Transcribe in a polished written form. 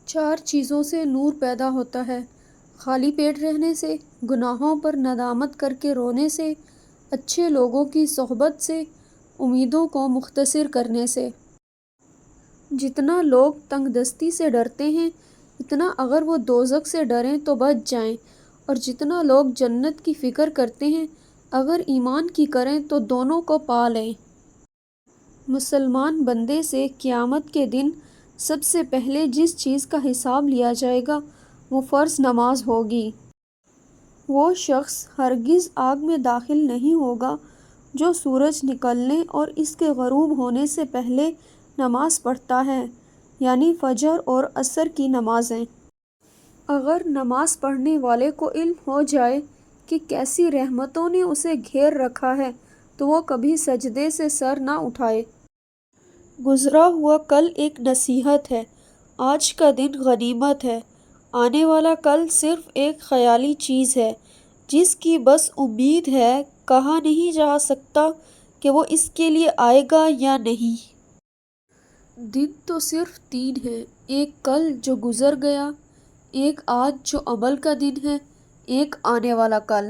4 چیزوں سے نور پیدا ہوتا ہے: خالی پیٹ رہنے سے، گناہوں پر ندامت کر کے رونے سے، اچھے لوگوں کی صحبت سے، امیدوں کو مختصر کرنے سے۔ جتنا لوگ تنگ دستی سے ڈرتے ہیں، اتنا اگر وہ دوزخ سے ڈریں تو بچ جائیں، اور جتنا لوگ جنت کی فکر کرتے ہیں، اگر ایمان کی کریں تو دونوں کو پا لیں۔ مسلمان بندے سے قیامت کے دن سب سے پہلے جس چیز کا حساب لیا جائے گا وہ فرض نماز ہوگی۔ وہ شخص ہرگز آگ میں داخل نہیں ہوگا جو سورج نکلنے اور اس کے غروب ہونے سے پہلے نماز پڑھتا ہے، یعنی فجر اور عصر کی نمازیں۔ اگر نماز پڑھنے والے کو علم ہو جائے کہ کیسی رحمتوں نے اسے گھیر رکھا ہے تو وہ کبھی سجدے سے سر نہ اٹھائے۔ گزرا ہوا کل ایک نصیحت ہے، آج کا دن غنیمت ہے، آنے والا کل صرف ایک خیالی چیز ہے جس کی بس امید ہے، کہا نہیں جا سکتا کہ وہ اس کے لیے آئے گا یا نہیں۔ دن تو صرف 3 ہیں: ایک کل جو گزر گیا، ایک آج جو عمل کا دن ہے، ایک آنے والا کل۔